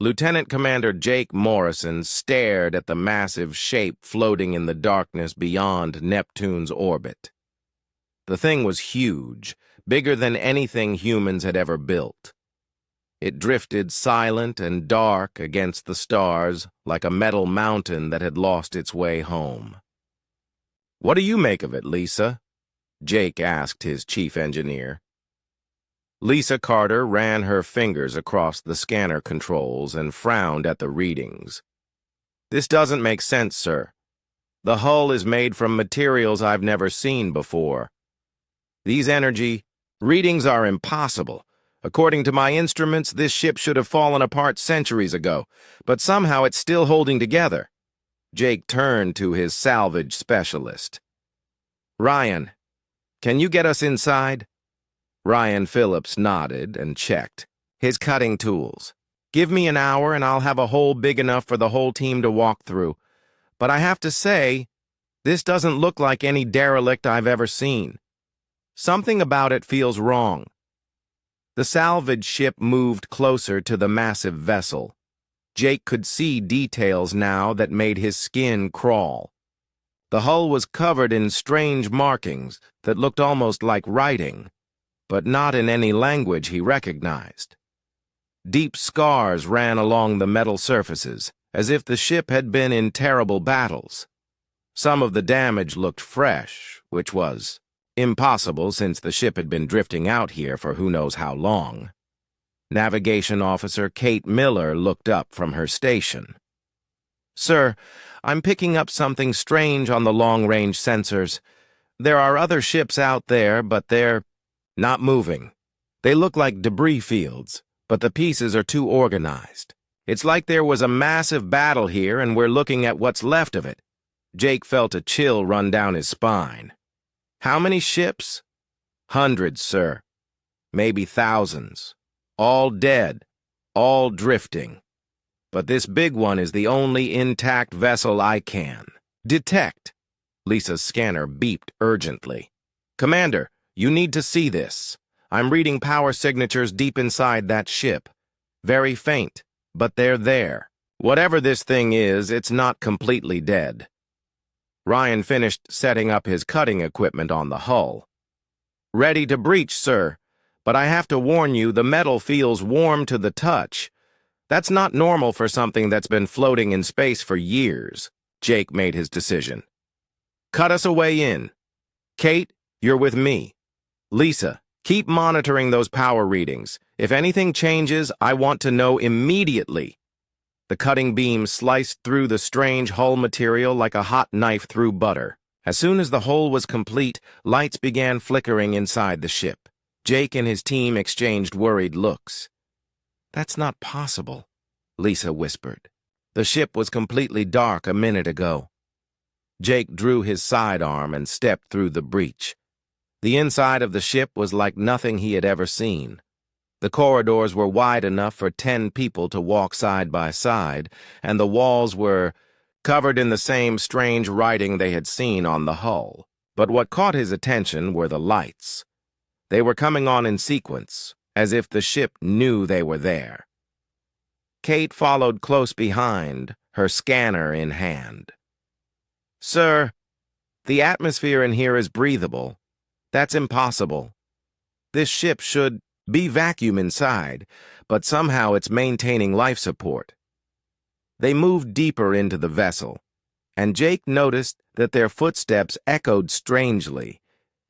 Lieutenant Commander Jake Morrison stared at the massive shape floating in the darkness beyond Neptune's orbit. The thing was huge, bigger than anything humans had ever built. It drifted silent and dark against the stars like a metal mountain that had lost its way home. "What do you make of it, Lisa?" Jake asked his chief engineer. Lisa Carter ran her fingers across the scanner controls and frowned at the readings. "This doesn't make sense, sir. The hull is made from materials I've never seen before. These energy readings are impossible. According to my instruments, this ship should have fallen apart centuries ago, but somehow it's still holding together." Jake turned to his salvage specialist. "Ryan, can you get us inside?" Ryan Phillips nodded and checked. "His cutting tools. Give me an hour and I'll have a hole big enough for the whole team to walk through. But I have to say, this doesn't look like any derelict I've ever seen. Something about it feels wrong." The salvage ship moved closer to the massive vessel. Jake could see details now that made his skin crawl. The hull was covered in strange markings that looked almost like writing, but not in any language he recognized. Deep scars ran along the metal surfaces, as if the ship had been in terrible battles. Some of the damage looked fresh, which was impossible since the ship had been drifting out here for who knows how long. Navigation Officer Kate Miller looked up from her station. "Sir, I'm picking up something strange on the long-range sensors. There are other ships out there, but they're not moving. They look like debris fields, but the pieces are too organized. It's like there was a massive battle here and we're looking at what's left of it." Jake felt a chill run down his spine. "How many ships?" "Hundreds, sir. Maybe thousands. All dead, all drifting. But this big one is the only intact vessel I can detect." Lisa's scanner beeped urgently. "Commander, you need to see this. I'm reading power signatures deep inside that ship. Very faint, but they're there. Whatever this thing is, it's not completely dead." Ryan finished setting up his cutting equipment on the hull. "Ready to breach, sir. But I have to warn you, the metal feels warm to the touch. That's not normal for something that's been floating in space for years." Jake made his decision. "Cut us a way in. Kate, you're with me. Lisa, keep monitoring those power readings. If anything changes, I want to know immediately." The cutting beam sliced through the strange hull material like a hot knife through butter. As soon as the hole was complete, lights began flickering inside the ship. Jake and his team exchanged worried looks. "That's not possible," Lisa whispered. "The ship was completely dark a minute ago." Jake drew his sidearm and stepped through the breach. The inside of the ship was like nothing he had ever seen. The corridors were wide enough for 10 people to walk side by side, and the walls were covered in the same strange writing they had seen on the hull. But what caught his attention were the lights. They were coming on in sequence, as if the ship knew they were there. Kate followed close behind, her scanner in hand. "Sir, the atmosphere in here is breathable. That's impossible. This ship should be vacuum inside, but somehow it's maintaining life support." They moved deeper into the vessel, and Jake noticed that their footsteps echoed strangely,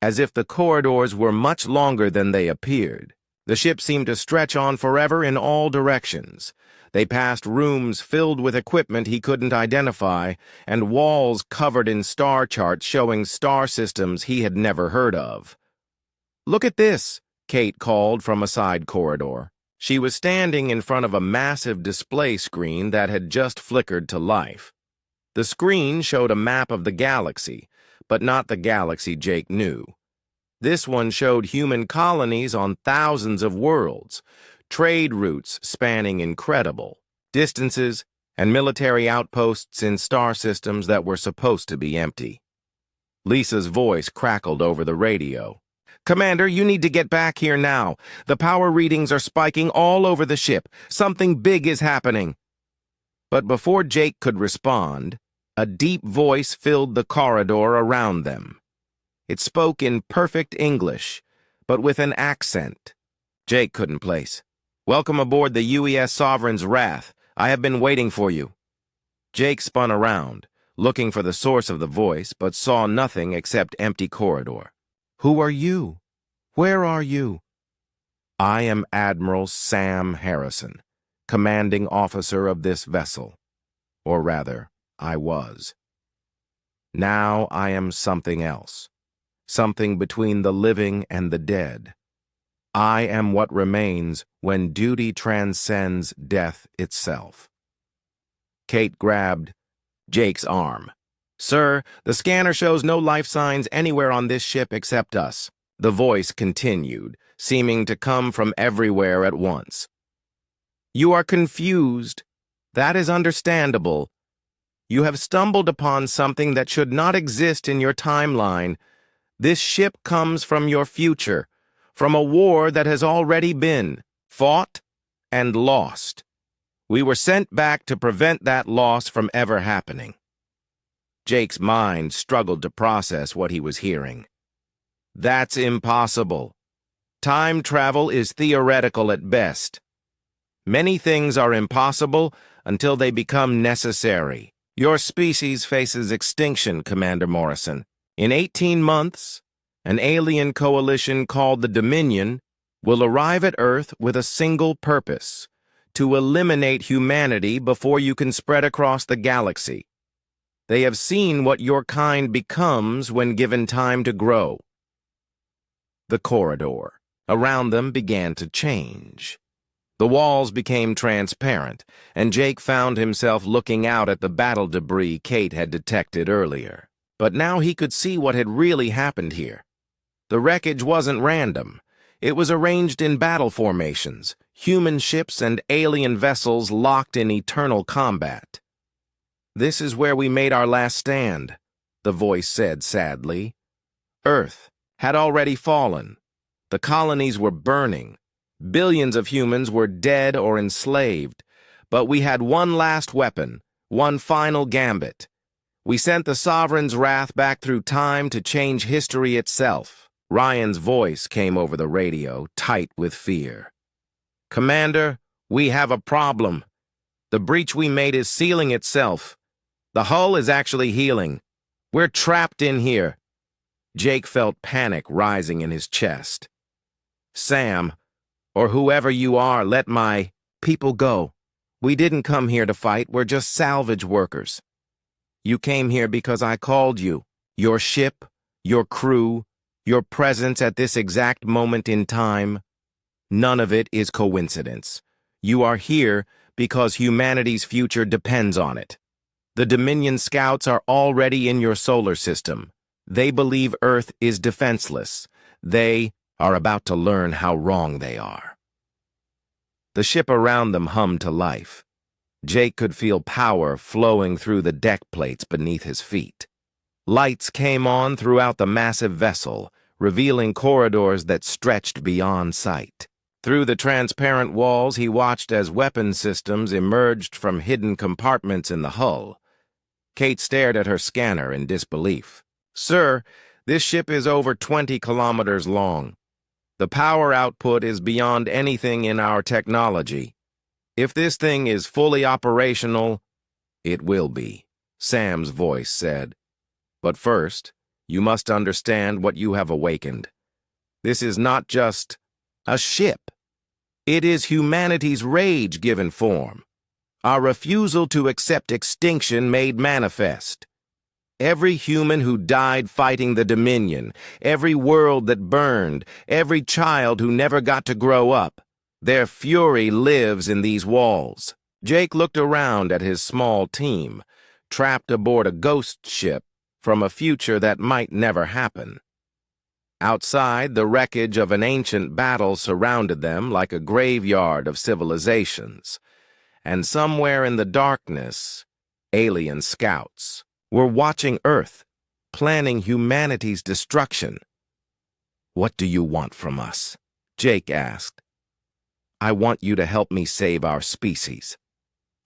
as if the corridors were much longer than they appeared. The ship seemed to stretch on forever in all directions. They passed rooms filled with equipment he couldn't identify, and walls covered in star charts showing star systems he had never heard of. "Look at this," Kate called from a side corridor. She was standing in front of a massive display screen that had just flickered to life. The screen showed a map of the galaxy, but not the galaxy Jake knew. This one showed human colonies on thousands of worlds, trade routes spanning incredible distances, and military outposts in star systems that were supposed to be empty. Lisa's voice crackled over the radio. Commander, you need to get back here now. The power readings are spiking all over the ship. Something big is happening. But before Jake could respond, a deep voice filled the corridor around them. It spoke in perfect English, but with an accent Jake couldn't place. "Welcome aboard the UES Sovereign's Wrath. I have been waiting for you." Jake spun around, looking for the source of the voice, but saw nothing except empty corridor. "Who are you? Where are you?" "I am Admiral Sam Harrison, commanding officer of this vessel. Or rather, I was. Now I am something else, something between the living and the dead. I am what remains when duty transcends death itself." Kate grabbed Jake's arm. "Sir, the scanner shows no life signs anywhere on this ship except us." The voice continued, seeming to come from everywhere at once. "You are confused. That is understandable. You have stumbled upon something that should not exist in your timeline. This ship comes from your future, from a war that has already been fought and lost. We were sent back to prevent that loss from ever happening." Jake's mind struggled to process what he was hearing. "That's impossible. Time travel is theoretical at best. Many things are impossible until they become necessary. Your species faces extinction, Commander Morrison. In 18 months, an alien coalition called the Dominion will arrive at Earth with a single purpose: to eliminate humanity before you can spread across the galaxy. They have seen what your kind becomes when given time to grow." The corridor around them began to change. The walls became transparent, and Jake found himself looking out at the battle debris Kate had detected earlier. But now he could see what had really happened here. The wreckage wasn't random. It was arranged in battle formations, human ships and alien vessels locked in eternal combat. "This is where we made our last stand," the voice said sadly. "Earth had already fallen. The colonies were burning. Billions of humans were dead or enslaved. But we had one last weapon, one final gambit. We sent the Sovereign's Wrath back through time to change history itself." Ryan's voice came over the radio, tight with fear. "Commander, we have a problem. The breach we made is sealing itself. The hull is actually healing. We're trapped in here." Jake felt panic rising in his chest. "Sam, or whoever you are, let my people go. We didn't come here to fight. We're just salvage workers. You came here because I called you. Your ship, your crew, your presence at this exact moment in time. None of it is coincidence. You are here because humanity's future depends on it. The Dominion scouts are already in your solar system. They believe Earth is defenseless. They are about to learn how wrong they are." The ship around them hummed to life. Jake could feel power flowing through the deck plates beneath his feet. Lights came on throughout the massive vessel, revealing corridors that stretched beyond sight. Through the transparent walls, he watched as weapon systems emerged from hidden compartments in the hull. Kate stared at her scanner in disbelief. "Sir, this ship is over 20 kilometers long. The power output is beyond anything in our technology. If this thing is fully operational, it will be," Sam's voice said. "But first, you must understand what you have awakened. This is not just a ship. It is humanity's rage given form. Our refusal to accept extinction made manifest. Every human who died fighting the Dominion, every world that burned, every child who never got to grow up, their fury lives in these walls." Jake looked around at his small team, trapped aboard a ghost ship from a future that might never happen. Outside, the wreckage of an ancient battle surrounded them like a graveyard of civilizations. And somewhere in the darkness, alien scouts were watching Earth, planning humanity's destruction. "What do you want from us?" Jake asked. "I want you to help me save our species.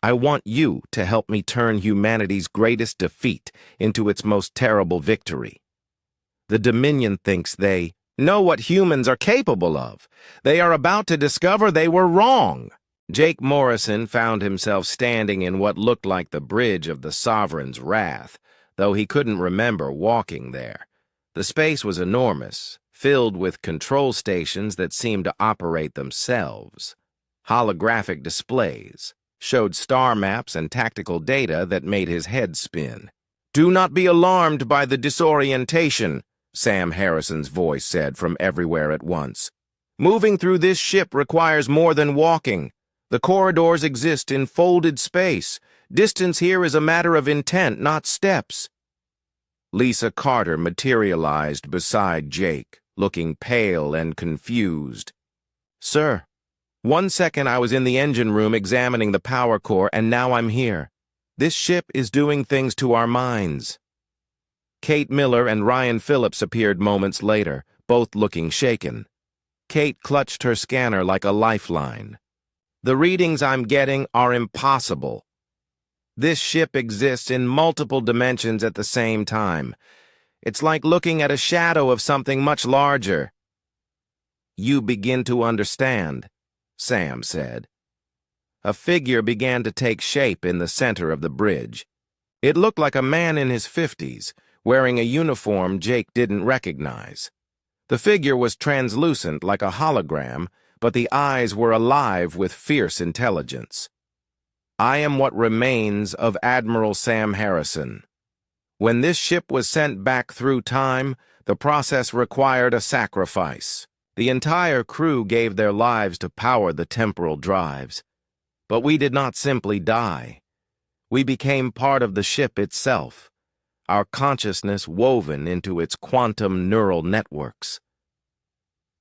I want you to help me turn humanity's greatest defeat into its most terrible victory. The Dominion thinks they know what humans are capable of. They are about to discover they were wrong." Jake Morrison found himself standing in what looked like the bridge of the Sovereign's wrath, though he couldn't remember walking there. The space was enormous, filled with control stations that seemed to operate themselves. Holographic displays showed star maps and tactical data that made his head spin. "Do not be alarmed by the disorientation," Sam Harrison's voice said from everywhere at once. "Moving through this ship requires more than walking. The corridors exist in folded space. Distance here is a matter of intent, not steps." Lisa Carter materialized beside Jake, looking pale and confused. "Sir, 1 second I was in the engine room examining the power core, and now I'm here. This ship is doing things to our minds." Kate Miller and Ryan Phillips appeared moments later, both looking shaken. Kate clutched her scanner like a lifeline. "The readings I'm getting are impossible. This ship exists in multiple dimensions at the same time. It's like looking at a shadow of something much larger." "You begin to understand," Sam said. A figure began to take shape in the center of the bridge. It looked like a man in his 50s, wearing a uniform Jake didn't recognize. The figure was translucent like a hologram, but the eyes were alive with fierce intelligence. "I am what remains of Admiral Sam Harrison. When this ship was sent back through time, the process required a sacrifice. The entire crew gave their lives to power the temporal drives. But we did not simply die. We became part of the ship itself, our consciousness woven into its quantum neural networks."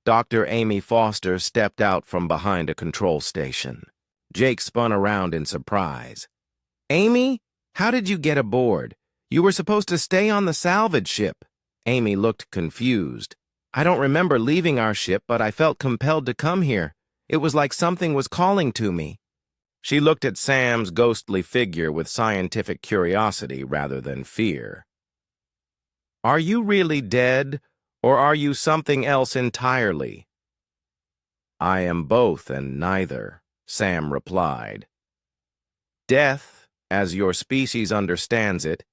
Dr. Amy Foster stepped out from behind a control station. Jake spun around in surprise. "Amy, how did you get aboard? You were supposed to stay on the salvage ship." Amy looked confused. "I don't remember leaving our ship, but I felt compelled to come here. It was like something was calling to me." She looked at Sam's ghostly figure with scientific curiosity rather than fear. "Are you really dead, or are you something else entirely?" "I am both and neither," Sam replied. "Death, as your species understands it,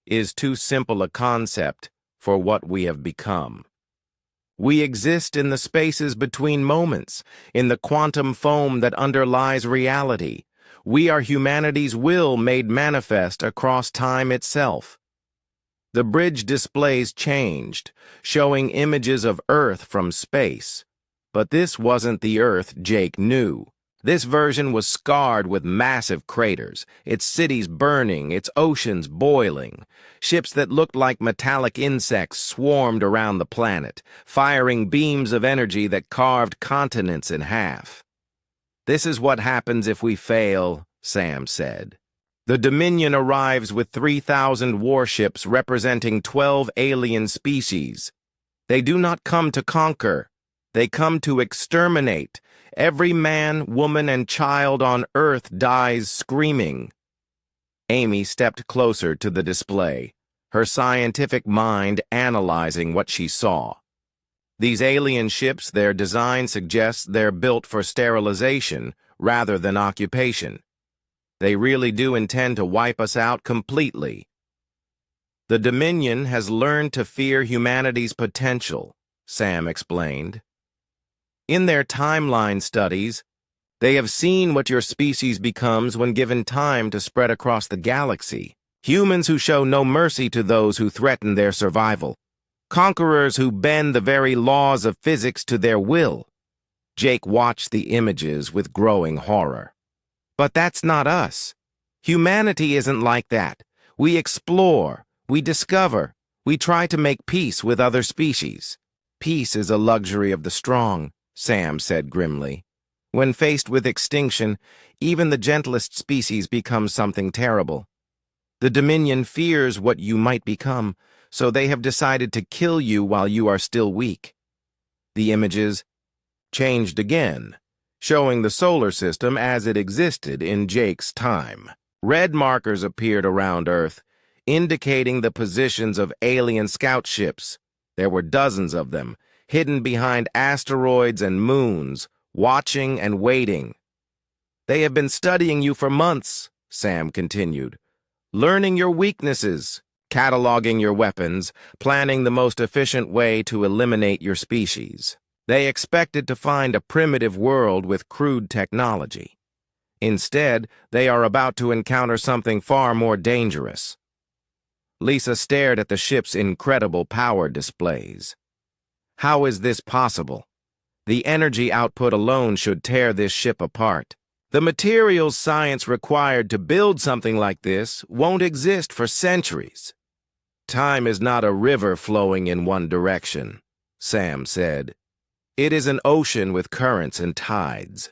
is too simple a concept for what we have become. We exist in the spaces between moments, in the quantum foam that underlies reality. We are humanity's will made manifest across time itself." The bridge displays changed, showing images of Earth from space. But this wasn't the Earth Jake knew. This version was scarred with massive craters, its cities burning, its oceans boiling. Ships that looked like metallic insects swarmed around the planet, firing beams of energy that carved continents in half. "This is what happens if we fail," Sam said. "The Dominion arrives with 3,000 warships representing 12 alien species. They do not come to conquer. They come to exterminate. Every man, woman, and child on Earth dies screaming." Amy stepped closer to the display, her scientific mind analyzing what she saw. These alien ships, their design suggests they're built for sterilization rather than occupation. They really do intend to wipe us out completely. "The Dominion has learned to fear humanity's potential," Sam explained. "In their timeline studies, they have seen what your species becomes when given time to spread across the galaxy. Humans who show no mercy to those who threaten their survival. Conquerors who bend the very laws of physics to their will." Jake watched the images with growing horror. "But that's not us. Humanity isn't like that. We explore, we discover, we try to make peace with other species." "Peace is a luxury of the strong," Sam said grimly. "When faced with extinction, even the gentlest species becomes something terrible. The Dominion fears what you might become, so they have decided to kill you while you are still weak. The images changed again, showing the solar system as it existed in Jake's time. Red markers appeared around Earth, indicating the positions of alien scout ships. There were dozens of them, hidden behind asteroids and moons, watching and waiting. "They have been studying you for months," Sam continued, "learning your weaknesses, cataloging your weapons, planning the most efficient way to eliminate your species. They expected to find a primitive world with crude technology. Instead, they are about to encounter something far more dangerous." Lisa stared at the ship's incredible power displays. "How is this possible? The energy output alone should tear this ship apart. The materials science required to build something like this won't exist for centuries." "Time is not a river flowing in one direction," Sam said. "It is an ocean with currents and tides.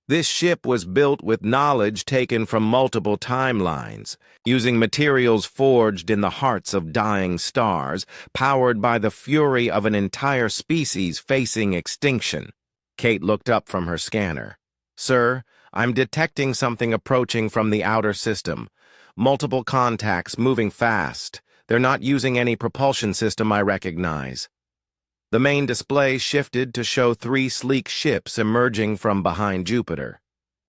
This ship was built with knowledge taken from multiple timelines, using materials forged in the hearts of dying stars, powered by the fury of an entire species facing extinction." Kate looked up from her scanner. "Sir, I'm detecting something approaching from the outer system. Multiple contacts moving fast. They're not using any propulsion system I recognize." The main display shifted to show 3 sleek ships emerging from behind Jupiter.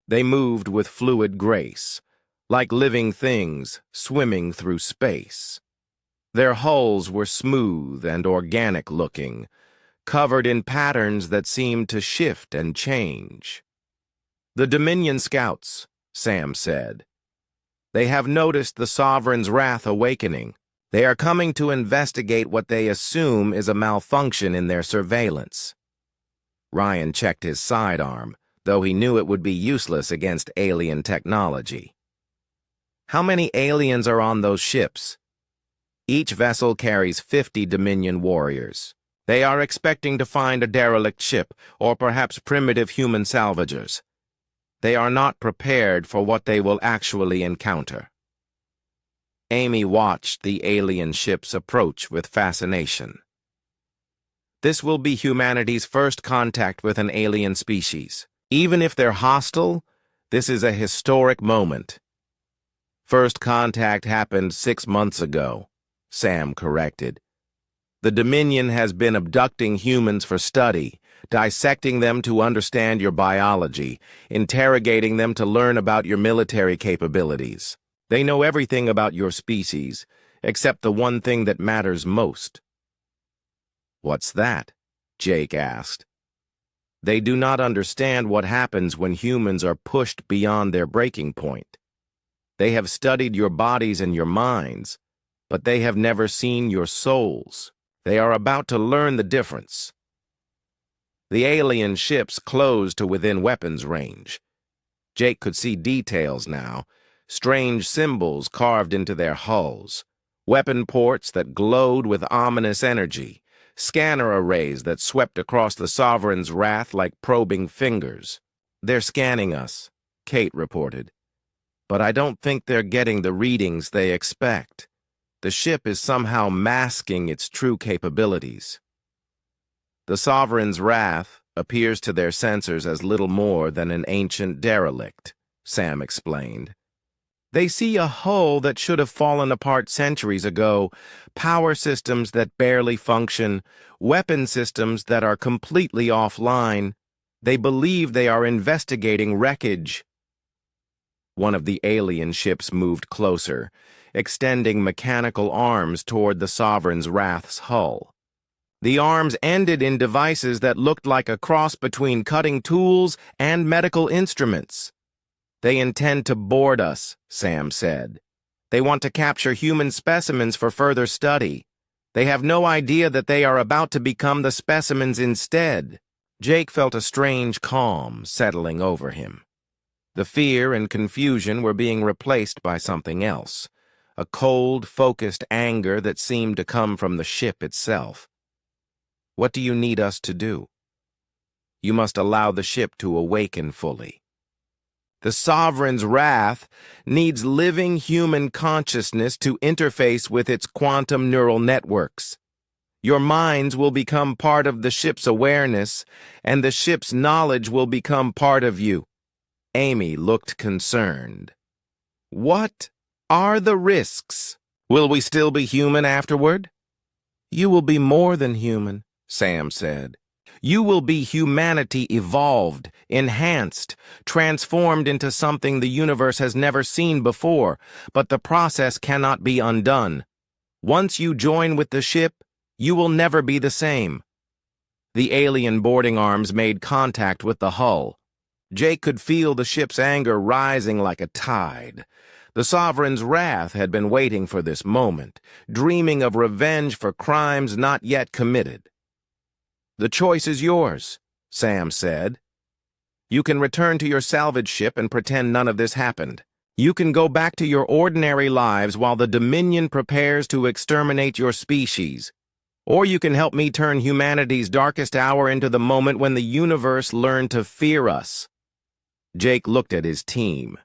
They moved with fluid grace, like living things swimming through space. Their hulls were smooth and organic-looking, covered in patterns that seemed to shift and change. "The Dominion Scouts," Sam said. "They have noticed the Sovereign's wrath awakening. They are coming to investigate what they assume is a malfunction in their surveillance." Ryan checked his sidearm, though he knew it would be useless against alien technology. "How many aliens are on those ships?" "Each vessel carries 50 Dominion warriors. They are expecting to find a derelict ship, or perhaps primitive human salvagers. They are not prepared for what they will actually encounter." Amy watched the alien ships approach with fascination. "This will be humanity's first contact with an alien species. Even if they're hostile, this is a historic moment." "First contact happened 6 months ago," Sam corrected. "The Dominion has been abducting humans for study, dissecting them to understand your biology, interrogating them to learn about your military capabilities. They know everything about your species, except the one thing that matters most." "What's that?" Jake asked. "They do not understand what happens when humans are pushed beyond their breaking point. They have studied your bodies and your minds, but they have never seen your souls. They are about to learn the difference." The alien ships closed to within weapons range. Jake could see details now. Strange symbols carved into their hulls, weapon ports that glowed with ominous energy, scanner arrays that swept across the Sovereign's wrath like probing fingers. "They're scanning us," Kate reported. "But I don't think they're getting the readings they expect. The ship is somehow masking its true capabilities." "The Sovereign's wrath appears to their sensors as little more than an ancient derelict," Sam explained. "They see a hull that should have fallen apart centuries ago, power systems that barely function, weapon systems that are completely offline. They believe they are investigating wreckage." One of the alien ships moved closer, extending mechanical arms toward the Sovereign's wrath's hull. The arms ended in devices that looked like a cross between cutting tools and medical instruments. "They intend to board us," Sam said. "They want to capture human specimens for further study. They have no idea that they are about to become the specimens instead." Jake felt a strange calm settling over him. The fear and confusion were being replaced by something else, a cold, focused anger that seemed to come from the ship itself. "What do you need us to do?" "You must allow the ship to awaken fully. The Sovereign's wrath needs living human consciousness to interface with its quantum neural networks. Your minds will become part of the ship's awareness, and the ship's knowledge will become part of you. Amy looked concerned. What are the risks? Will we still be human afterward? You will be more than human, Sam said. You will be humanity evolved, enhanced, transformed into something the universe has never seen before, but the process cannot be undone. Once you join with the ship, you will never be the same. The alien boarding arms made contact with the hull. Jake could feel the ship's anger rising like a tide. The Sovereign's wrath had been waiting for this moment, dreaming of revenge for crimes not yet committed. The choice is yours, Sam said. You can return to your salvage ship and pretend none of this happened. You can go back to your ordinary lives while the Dominion prepares to exterminate your species. Or you can help me turn humanity's darkest hour into the moment when the universe learned to fear us. Jake looked at his team.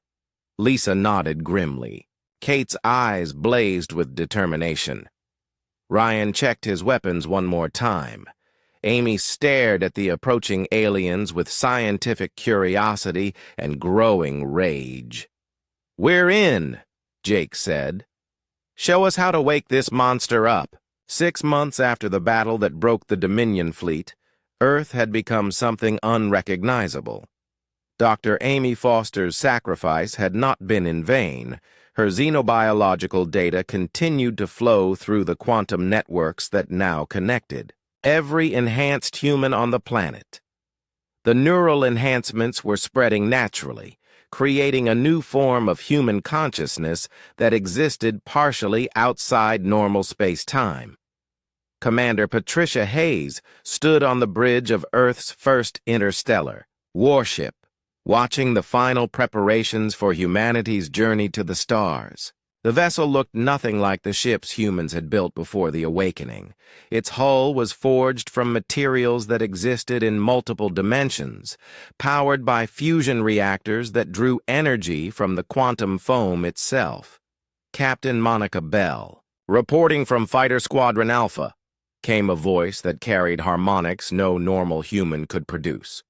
Lisa nodded grimly. Kate's eyes blazed with determination. Ryan checked his weapons one more time. Amy stared at the approaching aliens with scientific curiosity and growing rage. We're in, Jake said. Show us how to wake this monster up. 6 months after the battle that broke the Dominion fleet, Earth had become something unrecognizable. Dr. Amy Foster's sacrifice had not been in vain. Her xenobiological data continued to flow through the quantum networks that now connected every enhanced human on the planet. The neural enhancements were spreading naturally, creating a new form of human consciousness that existed partially outside normal space-time. Commander Patricia Hayes stood on the bridge of Earth's first interstellar, Warship, watching the final preparations for humanity's journey to the stars. The vessel looked nothing like the ships humans had built before the awakening. Its hull was forged from materials that existed in multiple dimensions, powered by fusion reactors that drew energy from the quantum foam itself. Captain Monica Bell, reporting from Fighter Squadron Alpha, came a voice that carried harmonics no normal human could produce.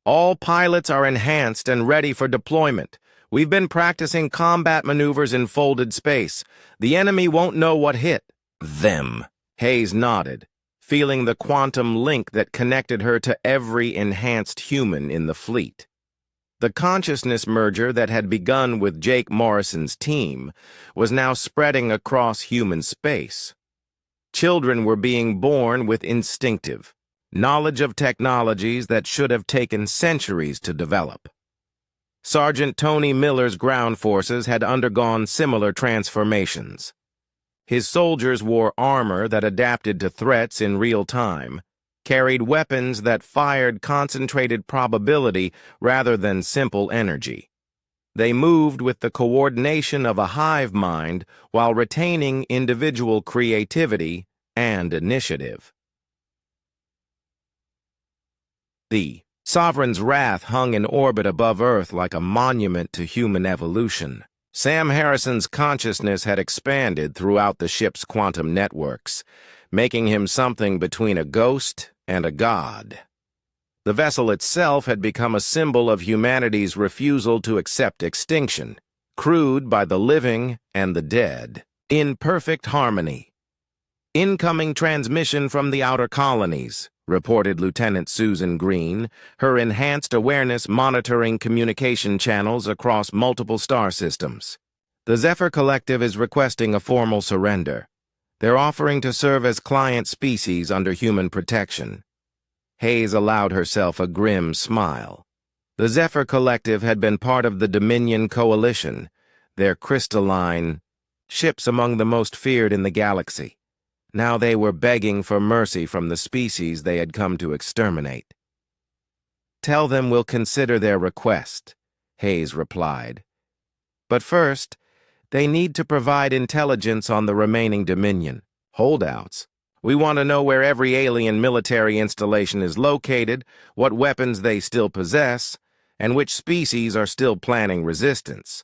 All pilots are enhanced and ready for deployment. We've been practicing combat maneuvers in folded space. The enemy won't know what hit them. Hayes nodded, feeling the quantum link that connected her to every enhanced human in the fleet. The consciousness merger that had begun with Jake Morrison's team was now spreading across human space. Children were being born with instinctive knowledge of technologies that should have taken centuries to develop. Sergeant Tony Miller's ground forces had undergone similar transformations. His soldiers wore armor that adapted to threats in real time, carried weapons that fired concentrated probability rather than simple energy. They moved with the coordination of a hive mind while retaining individual creativity and initiative. The Sovereign's wrath hung in orbit above Earth like a monument to human evolution. Sam Harrison's consciousness had expanded throughout the ship's quantum networks, making him something between a ghost and a god. The vessel itself had become a symbol of humanity's refusal to accept extinction, crewed by the living and the dead, in perfect harmony. Incoming transmission from the outer colonies, reported Lieutenant Susan Green, her enhanced awareness monitoring communication channels across multiple star systems. The Zephyr Collective is requesting a formal surrender. They're offering to serve as client species under human protection. Hayes allowed herself a grim smile. The Zephyr Collective had been part of the Dominion Coalition, their crystalline ships among the most feared in the galaxy. Now they were begging for mercy from the species they had come to exterminate. Tell them we'll consider their request, Hayes replied. But first, they need to provide intelligence on the remaining Dominion holdouts. We want to know where every alien military installation is located, what weapons they still possess, and which species are still planning resistance.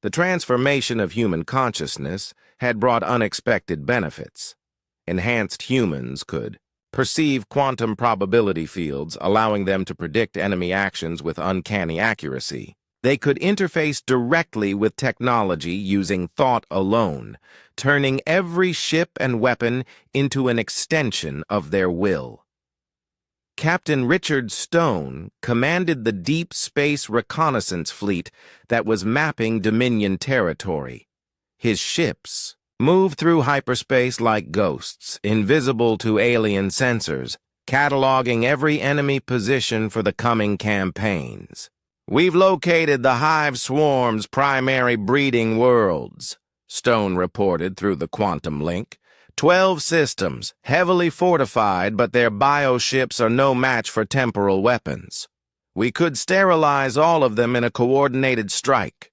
The transformation of human consciousness had brought unexpected benefits. Enhanced humans could perceive quantum probability fields, allowing them to predict enemy actions with uncanny accuracy. They could interface directly with technology using thought alone, turning every ship and weapon into an extension of their will. Captain Richard Stone commanded the Deep Space Reconnaissance Fleet that was mapping Dominion territory. His ships moved through hyperspace like ghosts, invisible to alien sensors, cataloging every enemy position for the coming campaigns. "We've located the hive swarm's primary breeding worlds," Stone reported through the quantum link. 12 systems, heavily fortified, but their bioships are no match for temporal weapons. We could sterilize all of them in a coordinated strike.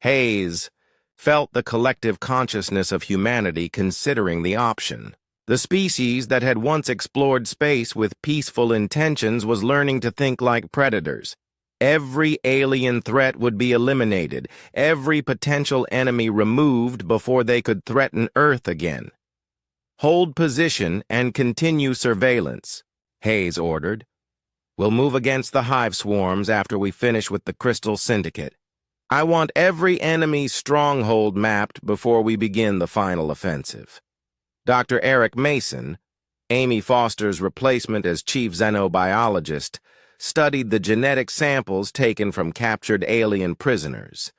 Hayes felt the collective consciousness of humanity considering the option. The species that had once explored space with peaceful intentions was learning to think like predators. Every alien threat would be eliminated, every potential enemy removed before they could threaten Earth again. "Hold position and continue surveillance," Hayes ordered. "We'll move against the hive swarms after we finish with the Crystal Syndicate. I want every enemy's stronghold mapped before we begin the final offensive." Dr. Eric Mason, Amy Foster's replacement as chief xenobiologist, studied the genetic samples taken from captured alien prisoners.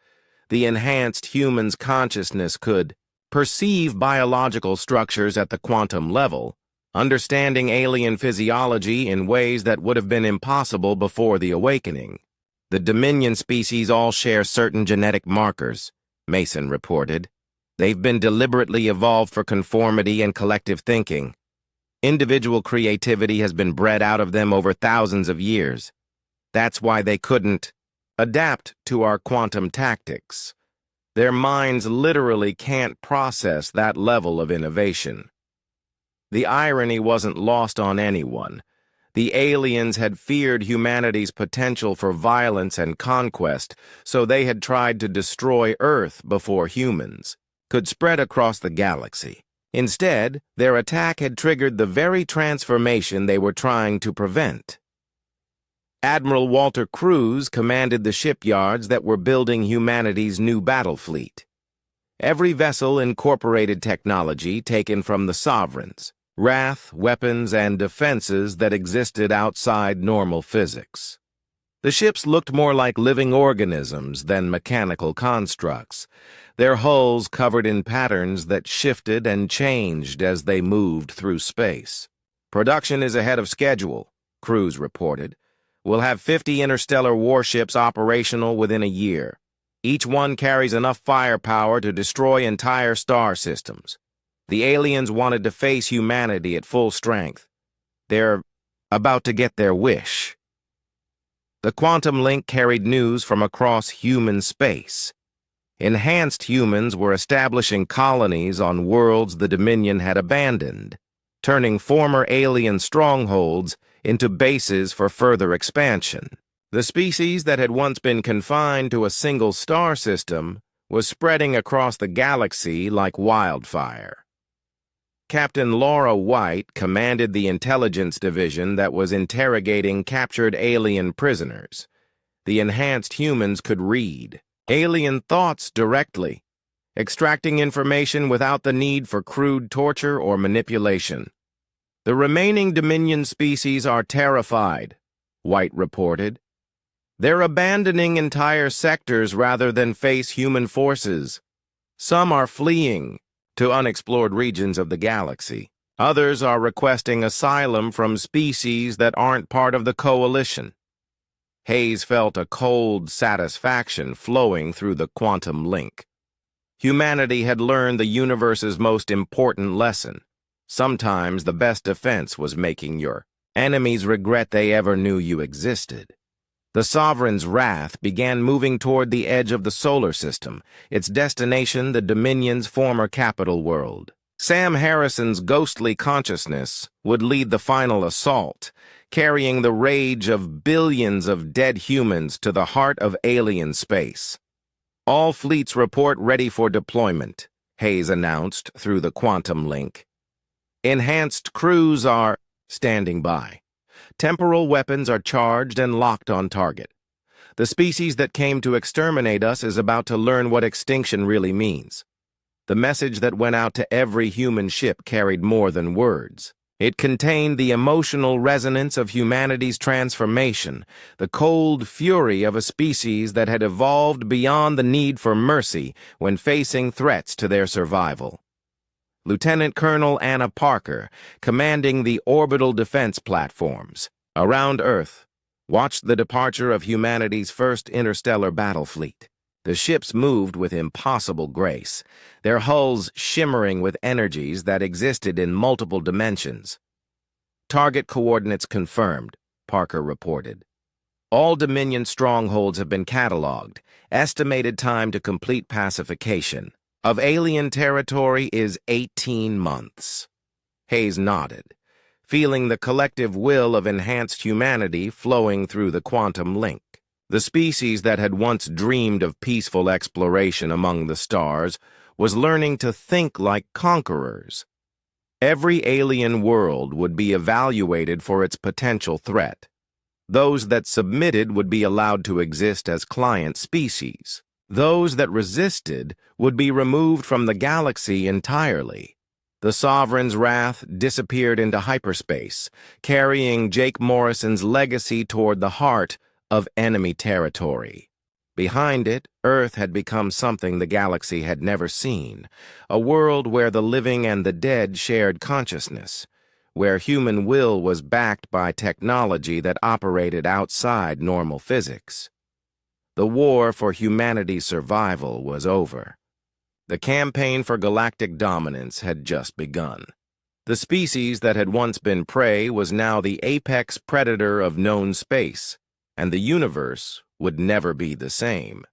The enhanced human's consciousness could perceive biological structures at the quantum level, understanding alien physiology in ways that would have been impossible before the awakening. "The Dominion species all share certain genetic markers," Mason reported. "They've been deliberately evolved for conformity and collective thinking. Individual creativity has been bred out of them over thousands of years. That's why they couldn't adapt to our quantum tactics. Their minds literally can't process that level of innovation." The irony wasn't lost on anyone. The aliens had feared humanity's potential for violence and conquest, so they had tried to destroy Earth before humans could spread across the galaxy. Instead, their attack had triggered the very transformation they were trying to prevent. Admiral Walter Cruz commanded the shipyards that were building humanity's new battle fleet. Every vessel incorporated technology taken from the sovereigns, wrath, weapons, and defenses that existed outside normal physics. The ships looked more like living organisms than mechanical constructs, their hulls covered in patterns that shifted and changed as they moved through space. "Production is ahead of schedule," Cruz reported. "We'll have 50 interstellar warships operational within a year. Each one carries enough firepower to destroy entire star systems. The aliens wanted to face humanity at full strength. They're about to get their wish." The quantum link carried news from across human space. Enhanced humans were establishing colonies on worlds the Dominion had abandoned, turning former alien strongholds into bases for further expansion. The species that had once been confined to a single star system was spreading across the galaxy like wildfire. Captain Laura White commanded the intelligence division that was interrogating captured alien prisoners. The enhanced humans could read alien thoughts directly, extracting information without the need for crude torture or manipulation. "The remaining Dominion species are terrified," White reported. "They're abandoning entire sectors rather than face human forces. Some are fleeing to unexplored regions of the galaxy. Others are requesting asylum from species that aren't part of the coalition." Hayes felt a cold satisfaction flowing through the quantum link. Humanity had learned the universe's most important lesson. Sometimes the best defense was making your enemies regret they ever knew you existed. The Sovereign's wrath began moving toward the edge of the solar system, its destination the Dominion's former capital world. Sam Harrison's ghostly consciousness would lead the final assault, carrying the rage of billions of dead humans to the heart of alien space. "All fleets report ready for deployment," Hayes announced through the quantum link. Enhanced crews are standing by. Temporal weapons are charged and locked on target. The species that came to exterminate us is about to learn what extinction really means. The message that went out to every human ship carried more than words. It contained the emotional resonance of humanity's transformation, the cold fury of a species that had evolved beyond the need for mercy when facing threats to their survival. Lieutenant Colonel Anna Parker, commanding the orbital defense platforms around Earth, watched the departure of humanity's first interstellar battle fleet. The ships moved with impossible grace, their hulls shimmering with energies that existed in multiple dimensions. Target coordinates confirmed, Parker reported. All Dominion strongholds have been cataloged. Estimated time to complete pacification of alien territory is 18 months. Hayes nodded, feeling the collective will of enhanced humanity flowing through the quantum link. The species that had once dreamed of peaceful exploration among the stars was learning to think like conquerors. Every alien world would be evaluated for its potential threat. Those that submitted would be allowed to exist as client species. Those that resisted would be removed from the galaxy entirely. The Sovereign's wrath disappeared into hyperspace, carrying Jake Morrison's legacy toward the heart of enemy territory. Behind it, Earth had become something the galaxy had never seen, a world where the living and the dead shared consciousness, where human will was backed by technology that operated outside normal physics. The war for humanity's survival was over. The campaign for galactic dominance had just begun. The species that had once been prey was now the apex predator of known space, and the universe would never be the same.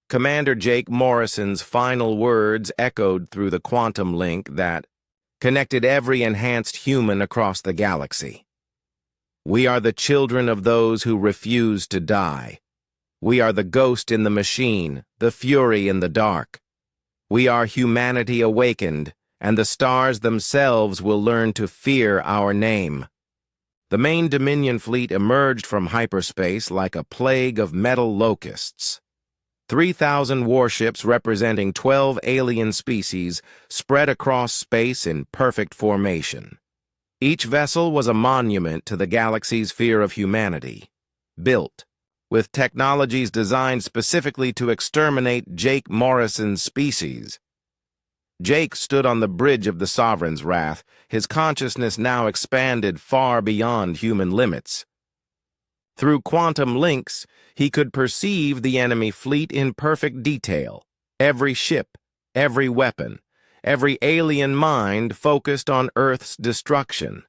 Commander Jake Morrison's final words echoed through the quantum link that connected every enhanced human across the galaxy. We are the children of those who refuse to die. We are the ghost in the machine, the fury in the dark. We are humanity awakened, and the stars themselves will learn to fear our name. The main Dominion fleet emerged from hyperspace like a plague of metal locusts. 3,000 warships representing 12 alien species spread across space in perfect formation. Each vessel was a monument to the galaxy's fear of humanity, built with technologies designed specifically to exterminate Jake Morrison's species. Jake stood on the bridge of the Sovereign's wrath, his consciousness now expanded far beyond human limits. Through quantum links, he could perceive the enemy fleet in perfect detail, every ship, every weapon, every alien mind focused on Earth's destruction.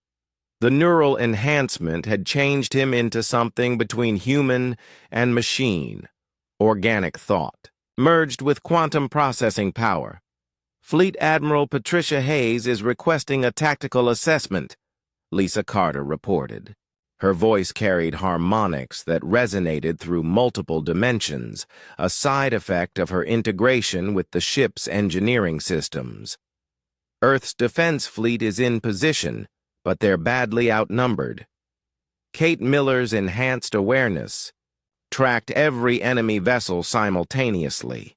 The neural enhancement had changed him into something between human and machine, organic thought, merged with quantum processing power. Fleet Admiral Patricia Hayes is requesting a tactical assessment, Lisa Carter reported. Her voice carried harmonics that resonated through multiple dimensions, a side effect of her integration with the ship's engineering systems. Earth's defense fleet is in position, but they're badly outnumbered. Kate Miller's enhanced awareness tracked every enemy vessel simultaneously.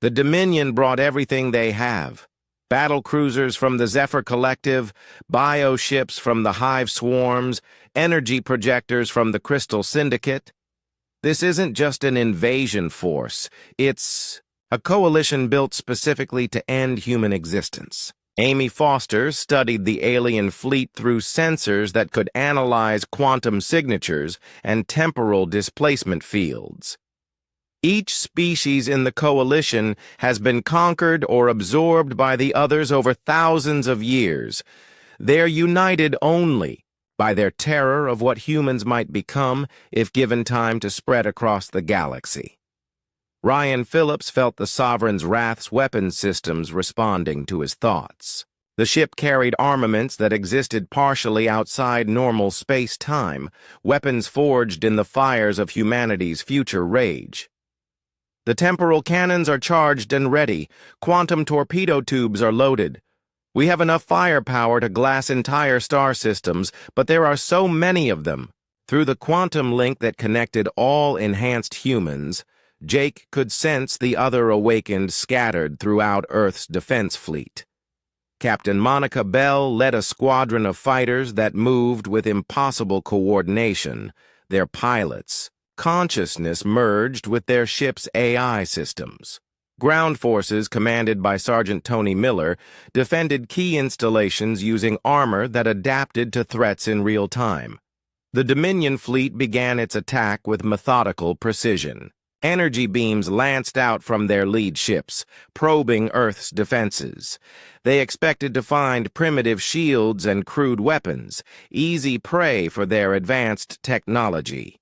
The Dominion brought everything they have: battle cruisers from the Zephyr Collective, bioships from the Hive Swarms, energy projectors from the Crystal Syndicate. This isn't just an invasion force, it's a coalition built specifically to end human existence. Amy Foster studied the alien fleet through sensors that could analyze quantum signatures and temporal displacement fields. Each species in the coalition has been conquered or absorbed by the others over thousands of years. They're united only by their terror of what humans might become if given time to spread across the galaxy. Ryan Phillips felt the Sovereign's wrath's weapons systems responding to his thoughts. The ship carried armaments that existed partially outside normal space-time, weapons forged in the fires of humanity's future rage. The temporal cannons are charged and ready. Quantum torpedo tubes are loaded. We have enough firepower to glass entire star systems, but there are so many of them. Through the quantum link that connected all enhanced humans, Jake could sense the other awakened scattered throughout Earth's defense fleet. Captain Monica Bell led a squadron of fighters that moved with impossible coordination. Their pilots' consciousness merged with their ship's AI systems. Ground forces, commanded by Sergeant Tony Miller, defended key installations using armor that adapted to threats in real time. The Dominion fleet began its attack with methodical precision. Energy beams lanced out from their lead ships, probing Earth's defenses. They expected to find primitive shields and crude weapons, easy prey for their advanced technology.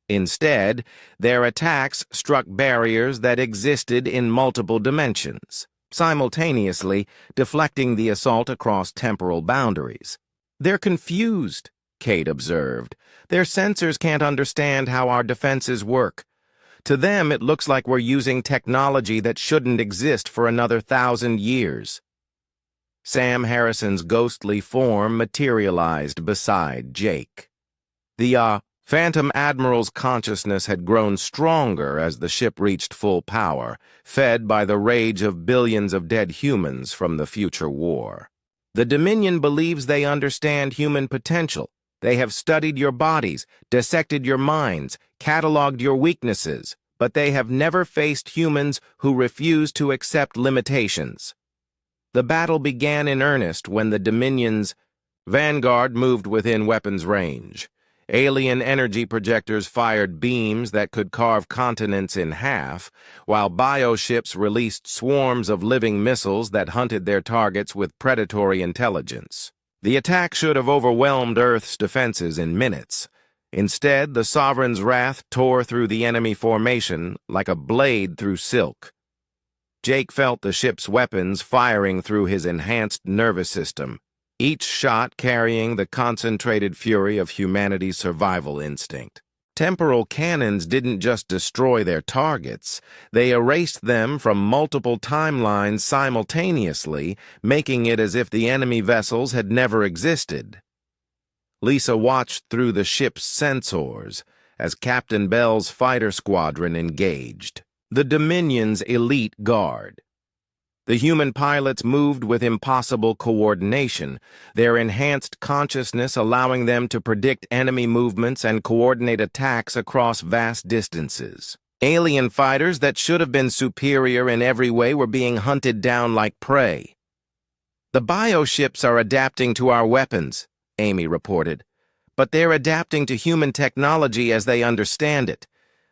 Instead, their attacks struck barriers that existed in multiple dimensions, simultaneously deflecting the assault across temporal boundaries. "They're confused," Kate observed. "Their sensors can't understand how our defenses work. To them, it looks like we're using technology that shouldn't exist for another 1,000 years. Sam Harrison's ghostly form materialized beside Jake. The Phantom Admiral's consciousness had grown stronger as the ship reached full power, fed by the rage of billions of dead humans from the future war. "The Dominion believes they understand human potential. They have studied your bodies, dissected your minds, cataloged your weaknesses, but they have never faced humans who refuse to accept limitations." The battle began in earnest when the Dominion's vanguard moved within weapons range. Alien energy projectors fired beams that could carve continents in half, while bioships released swarms of living missiles that hunted their targets with predatory intelligence. The attack should have overwhelmed Earth's defenses in minutes. Instead, the Sovereign's wrath tore through the enemy formation like a blade through silk. Jake felt the ship's weapons firing through his enhanced nervous system, each shot carrying the concentrated fury of humanity's survival instinct. Temporal cannons didn't just destroy their targets, they erased them from multiple timelines simultaneously, making it as if the enemy vessels had never existed. Lisa watched through the ship's sensors as Captain Bell's fighter squadron engaged. The Dominion's elite guard. The human pilots moved with impossible coordination, their enhanced consciousness allowing them to predict enemy movements and coordinate attacks across vast distances. Alien fighters that should have been superior in every way were being hunted down like prey. "The bioships are adapting to our weapons," Amy reported, "but they're adapting to human technology as they understand it.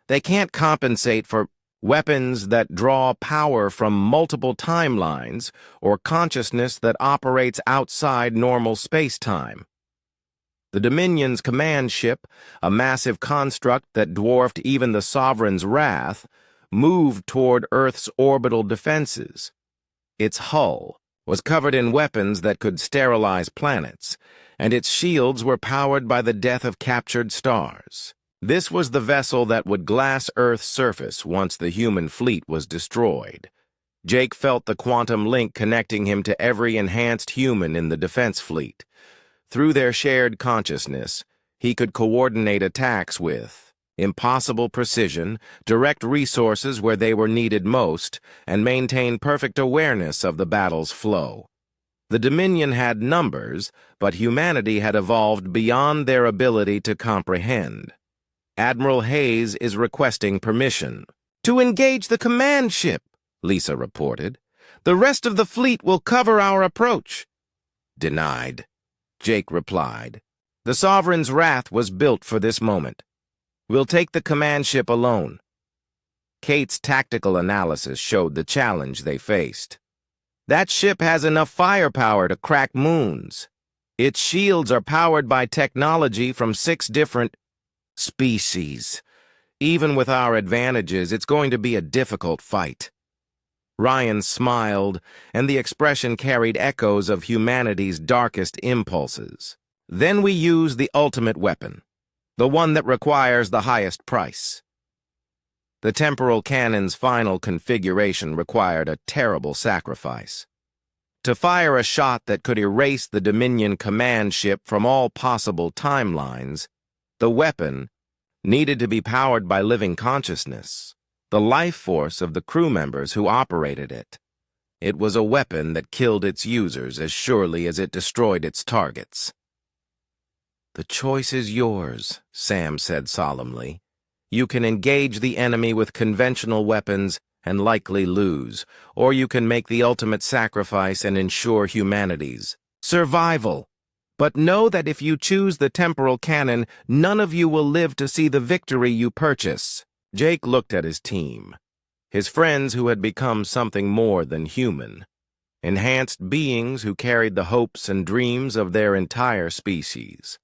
They can't compensate for weapons that draw power from multiple timelines or consciousness that operates outside normal space-time." The Dominion's command ship, a massive construct that dwarfed even the Sovereign's wrath, moved toward Earth's orbital defenses. Its hull was covered in weapons that could sterilize planets, and its shields were powered by the death of captured stars. This was the vessel that would glass Earth's surface once the human fleet was destroyed. Jake felt the quantum link connecting him to every enhanced human in the defense fleet. Through their shared consciousness, he could coordinate attacks with impossible precision, direct resources where they were needed most, and maintain perfect awareness of the battle's flow. The Dominion had numbers, but humanity had evolved beyond their ability to comprehend. "Admiral Hayes is requesting permission." "To engage the command ship," Lisa reported. "The rest of the fleet will cover our approach." "Denied," Jake replied. "The Sovereign's wrath was built for this moment. We'll take the command ship alone." Kate's tactical analysis showed the challenge they faced. "That ship has enough firepower to crack moons. Its shields are powered by technology from 6 different species. Even with our advantages, it's going to be a difficult fight." Ryan smiled, and the expression carried echoes of humanity's darkest impulses. "Then we use the ultimate weapon, the one that requires the highest price." The temporal cannon's final configuration required a terrible sacrifice. To fire a shot that could erase the Dominion command ship from all possible timelines, the weapon needed to be powered by living consciousness, the life force of the crew members who operated it. It was a weapon that killed its users as surely as it destroyed its targets. "The choice is yours," Sam said solemnly. "You can engage the enemy with conventional weapons and likely lose, or you can make the ultimate sacrifice and ensure humanity's survival. But know that if you choose the temporal cannon, none of you will live to see the victory you purchase." Jake looked at his team, his friends who had become something more than human, enhanced beings who carried the hopes and dreams of their entire species.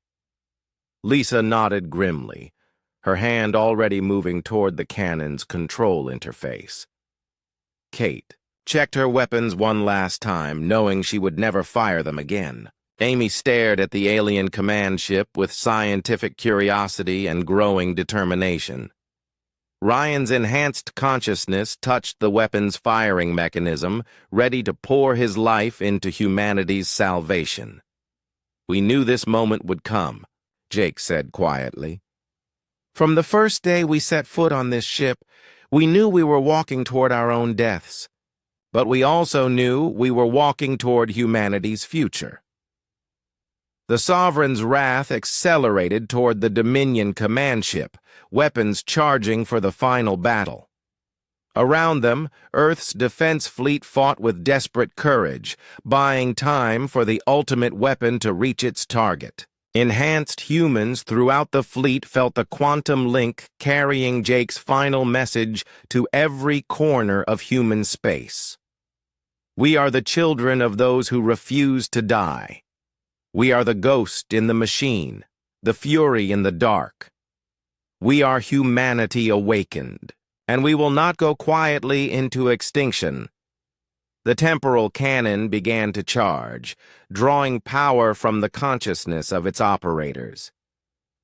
Lisa nodded grimly, her hand already moving toward the cannon's control interface. Kate checked her weapons one last time, knowing she would never fire them again. Amy stared at the alien command ship with scientific curiosity and growing determination. Ryan's enhanced consciousness touched the weapon's firing mechanism, ready to pour his life into humanity's salvation. "We knew this moment would come," Jake said quietly. "From the first day we set foot on this ship, we knew we were walking toward our own deaths. But we also knew we were walking toward humanity's future." The Sovereign's wrath accelerated toward the Dominion command ship, weapons charging for the final battle. Around them, Earth's defense fleet fought with desperate courage, buying time for the ultimate weapon to reach its target. Enhanced humans throughout the fleet felt the quantum link carrying Jake's final message to every corner of human space. "We are the children of those who refuse to die. We are the ghost in the machine, the fury in the dark. We are humanity awakened, and we will not go quietly into extinction." The temporal cannon began to charge, drawing power from the consciousness of its operators.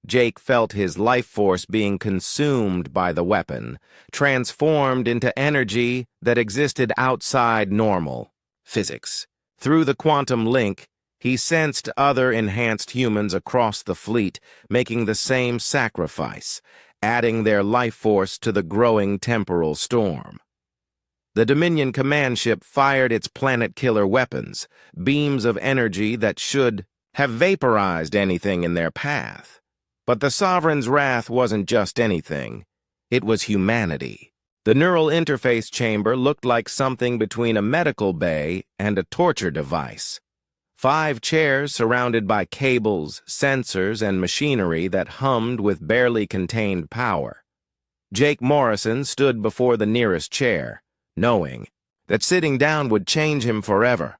Jake felt his life force being consumed by the weapon, transformed into energy that existed outside normal physics. Through the quantum link, he sensed other enhanced humans across the fleet making the same sacrifice, adding their life force to the growing temporal storm. The Dominion command ship fired its planet-killer weapons, beams of energy that should have vaporized anything in their path. But the Sovereign's wrath wasn't just anything. It was humanity. The neural interface chamber looked like something between a medical bay and a torture device. 5 chairs surrounded by cables, sensors, and machinery that hummed with barely contained power. Jake Morrison stood before the nearest chair, knowing that sitting down would change him forever.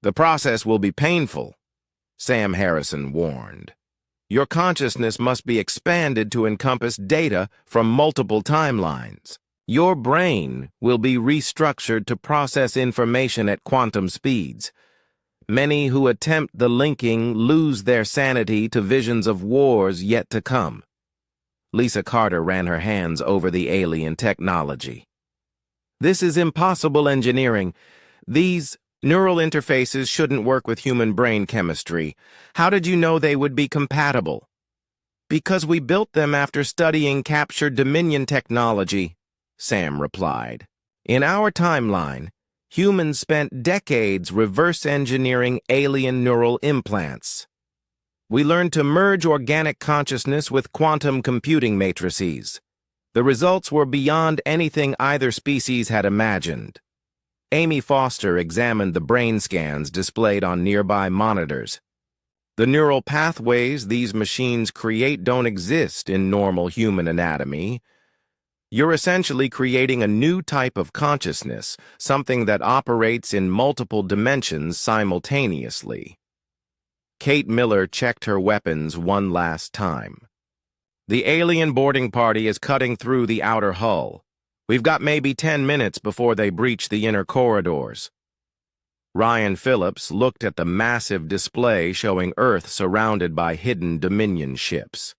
"The process will be painful," Sam Harrison warned. "Your consciousness must be expanded to encompass data from multiple timelines. Your brain will be restructured to process information at quantum speeds. Many who attempt the linking lose their sanity to visions of wars yet to come." Lisa Carter ran her hands over the alien technology. "This is impossible engineering. These neural interfaces shouldn't work with human brain chemistry. How did you know they would be compatible?" "Because we built them after studying captured Dominion technology," Sam replied. "In our timeline, humans spent decades reverse engineering alien neural implants. We learned to merge organic consciousness with quantum computing matrices. The results were beyond anything either species had imagined." Amy Foster examined the brain scans displayed on nearby monitors. "The neural pathways these machines create don't exist in normal human anatomy. You're essentially creating a new type of consciousness, something that operates in multiple dimensions simultaneously." Kate Miller checked her weapons one last time. "The alien boarding party is cutting through the outer hull. We've got maybe 10 minutes before they breach the inner corridors." Ryan Phillips looked at the massive display showing Earth surrounded by hidden Dominion ships.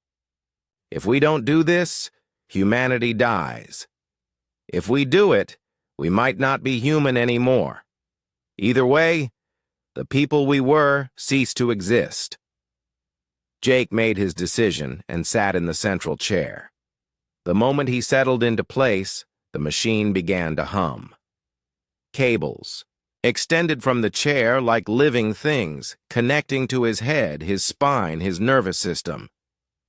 "If we don't do this, humanity dies. If we do it, we might not be human anymore." Either way, the people we were ceased to exist. Jake made his decision and sat in the central chair. The moment he settled into place, the machine began to hum. Cables, extended from the chair like living things, connecting to his head, his spine, his nervous system.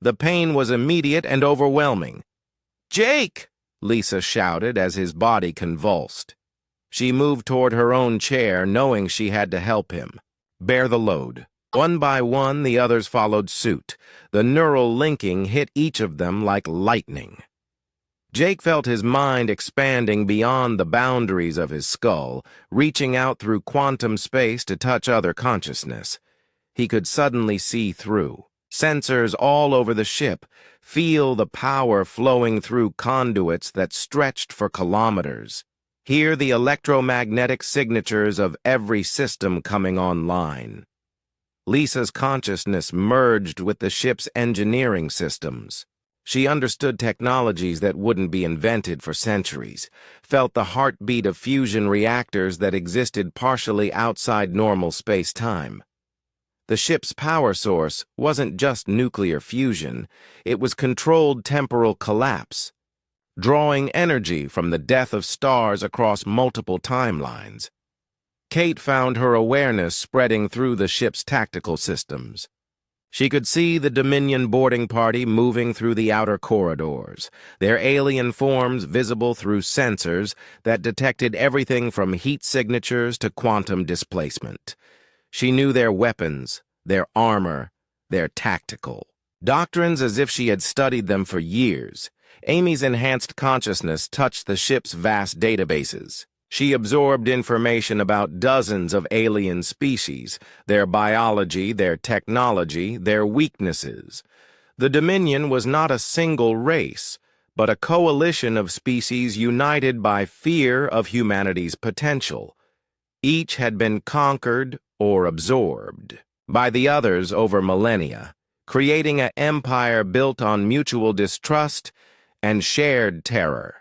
The pain was immediate and overwhelming. "Jake!" Lisa shouted as his body convulsed. She moved toward her own chair, knowing she had to help him. Bear the load. One by one, the others followed suit. The neural linking hit each of them like lightning. Jake felt his mind expanding beyond the boundaries of his skull, reaching out through quantum space to touch other consciousness. He could suddenly see through. Sensors all over the ship, feel the power flowing through conduits that stretched for kilometers. Hear the electromagnetic signatures of every system coming online. Lisa's consciousness merged with the ship's engineering systems. She understood technologies that wouldn't be invented for centuries, felt the heartbeat of fusion reactors that existed partially outside normal space-time. The ship's power source wasn't just nuclear fusion, it was controlled temporal collapse, drawing energy from the death of stars across multiple timelines. Kate found her awareness spreading through the ship's tactical systems. She could see the Dominion boarding party moving through the outer corridors, their alien forms visible through sensors that detected everything from heat signatures to quantum displacement. She knew their weapons, their armor, their tactical doctrines as if she had studied them for years. Amy's enhanced consciousness touched the ship's vast databases. She absorbed information about dozens of alien species, their biology, their technology, their weaknesses. The Dominion was not a single race, but a coalition of species united by fear of humanity's potential. Each had been conquered or absorbed by the others over millennia, creating an empire built on mutual distrust and shared terror.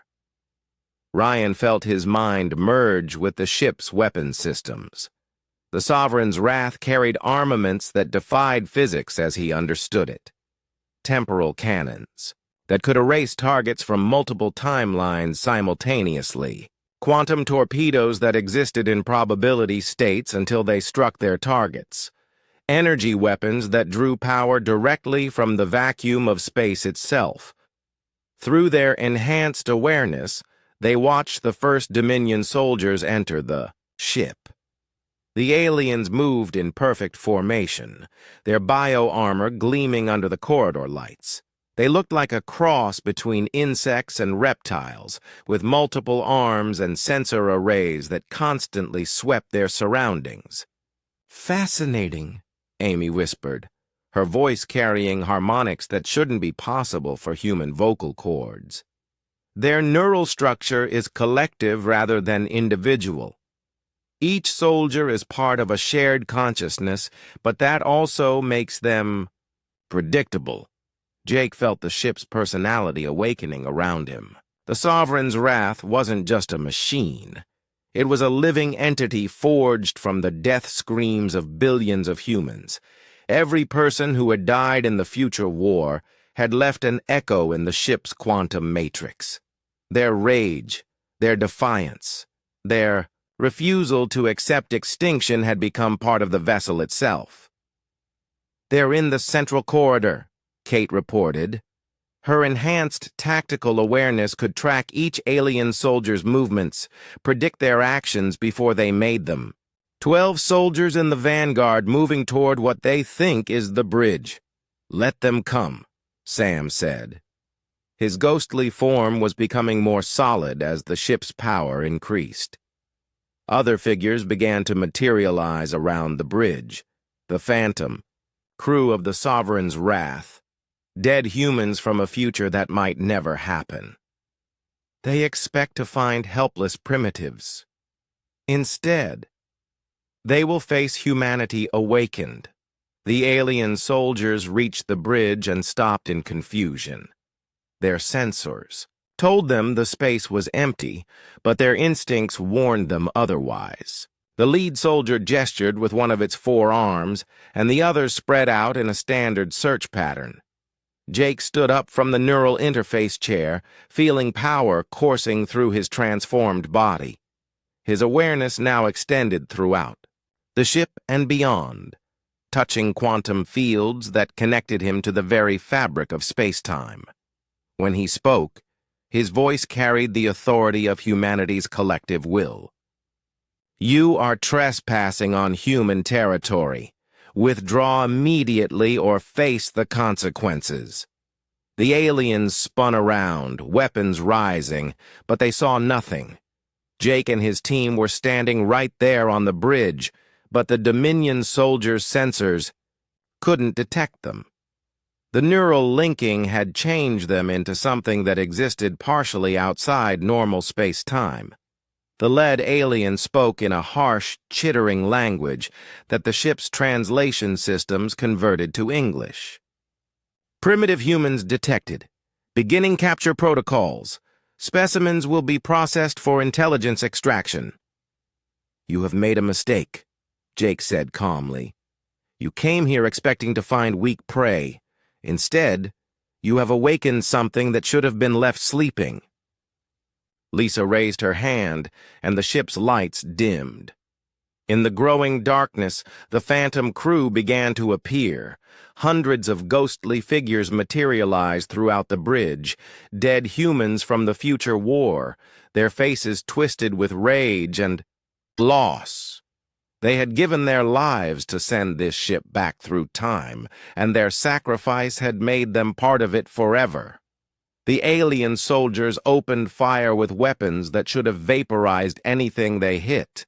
Ryan felt his mind merge with the ship's weapon systems. The Sovereign's wrath carried armaments that defied physics as he understood it. Temporal cannons that could erase targets from multiple timelines simultaneously. Quantum torpedoes that existed in probability states until they struck their targets. Energy weapons that drew power directly from the vacuum of space itself. Through their enhanced awareness, they watched the first Dominion soldiers enter the ship. The aliens moved in perfect formation, their bio-armor gleaming under the corridor lights. They looked like a cross between insects and reptiles, with multiple arms and sensor arrays that constantly swept their surroundings. "Fascinating," Amy whispered, her voice carrying harmonics that shouldn't be possible for human vocal cords. Their neural structure is collective rather than individual. Each soldier is part of a shared consciousness, but that also makes them predictable. Jake felt the ship's personality awakening around him. The Sovereign's wrath wasn't just a machine. It was a living entity forged from the death screams of billions of humans. Every person who had died in the future war had left an echo in the ship's quantum matrix. Their rage, their defiance, their refusal to accept extinction had become part of the vessel itself. "They're in the central corridor," Kate reported. Her enhanced tactical awareness could track each alien soldier's movements, predict their actions before they made them. 12 soldiers in the vanguard moving toward what they think is the bridge. "Let them come," Sam said. His ghostly form was becoming more solid as the ship's power increased. Other figures began to materialize around the bridge. The Phantom, crew of the Sovereign's wrath, dead humans from a future that might never happen. They expect to find helpless primitives. Instead, they will face humanity awakened. The alien soldiers reached the bridge and stopped in confusion. Their sensors told them the space was empty, but their instincts warned them otherwise. The lead soldier gestured with one of its 4 arms, and the others spread out in a standard search pattern. Jake stood up from the neural interface chair, feeling power coursing through his transformed body. His awareness now extended throughout the ship and beyond, touching quantum fields that connected him to the very fabric of space-time. When he spoke, his voice carried the authority of humanity's collective will. You are trespassing on human territory. Withdraw immediately or face the consequences. The aliens spun around, weapons rising, but they saw nothing. Jake and his team were standing right there on the bridge, but the Dominion soldiers' sensors couldn't detect them. The neural linking had changed them into something that existed partially outside normal space-time. The lead alien spoke in a harsh, chittering language that the ship's translation systems converted to English. Primitive humans detected. Beginning capture protocols. Specimens will be processed for intelligence extraction. You have made a mistake, Jake said calmly. You came here expecting to find weak prey. Instead, you have awakened something that should have been left sleeping. Lisa raised her hand, and the ship's lights dimmed. In the growing darkness, the phantom crew began to appear. Hundreds of ghostly figures materialized throughout the bridge, dead humans from the future war, their faces twisted with rage and loss. They had given their lives to send this ship back through time, and their sacrifice had made them part of it forever. The alien soldiers opened fire with weapons that should have vaporized anything they hit.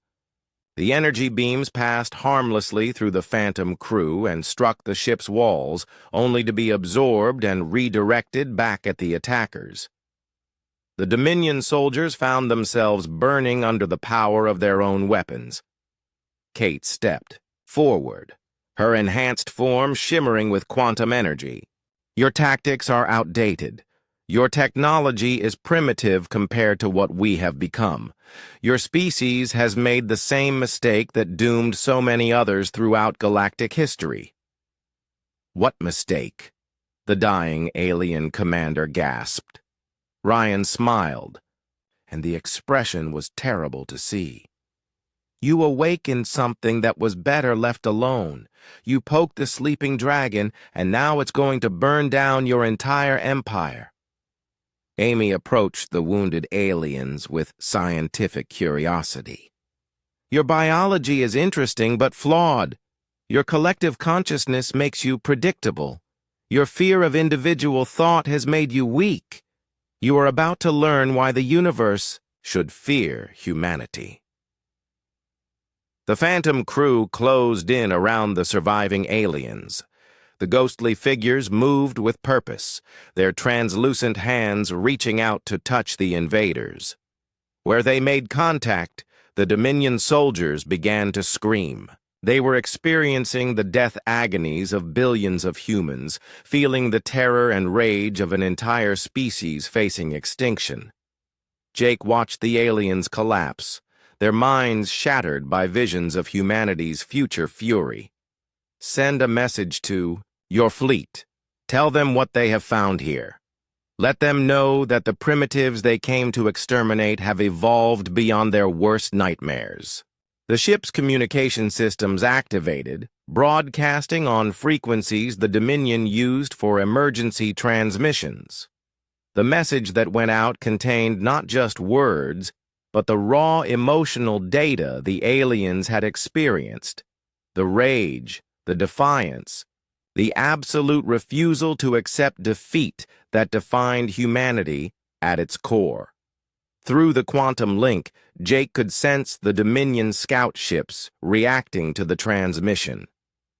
The energy beams passed harmlessly through the phantom crew and struck the ship's walls, only to be absorbed and redirected back at the attackers. The Dominion soldiers found themselves burning under the power of their own weapons. Kate stepped forward, her enhanced form shimmering with quantum energy. Your tactics are outdated. Your technology is primitive compared to what we have become. Your species has made the same mistake that doomed so many others throughout galactic history. What mistake? The dying alien commander gasped. Ryan smiled, and the expression was terrible to see. You awakened something that was better left alone. You poked the sleeping dragon, and now it's going to burn down your entire empire. Amy approached the wounded aliens with scientific curiosity. Your biology is interesting but flawed. Your collective consciousness makes you predictable. Your fear of individual thought has made you weak. You are about to learn why the universe should fear humanity. The phantom crew closed in around the surviving aliens. The ghostly figures moved with purpose, their translucent hands reaching out to touch the invaders. Where they made contact, the Dominion soldiers began to scream. They were experiencing the death agonies of billions of humans, feeling the terror and rage of an entire species facing extinction. Jake watched the aliens collapse, their minds shattered by visions of humanity's future fury. Send a message to your fleet. Tell them what they have found here. Let them know that the primitives they came to exterminate have evolved beyond their worst nightmares. The ship's communication systems activated, broadcasting on frequencies the Dominion used for emergency transmissions. The message that went out contained not just words, but the raw emotional data the aliens had experienced. The rage, the defiance, the absolute refusal to accept defeat that defined humanity at its core. Through the quantum link, Jake could sense the Dominion scout ships reacting to the transmission.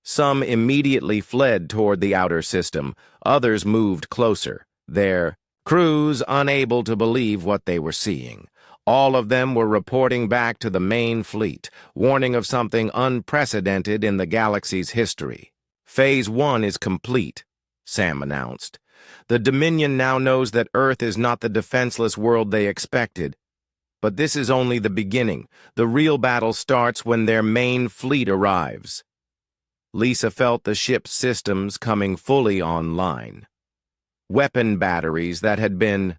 Some immediately fled toward the outer system, others moved closer, their crews unable to believe what they were seeing. All of them were reporting back to the main fleet, warning of something unprecedented in the galaxy's history. Phase 1 is complete, Sam announced. The Dominion now knows that Earth is not the defenseless world they expected. But this is only the beginning. The real battle starts when their main fleet arrives. Lisa felt the ship's systems coming fully online. Weapon batteries that had been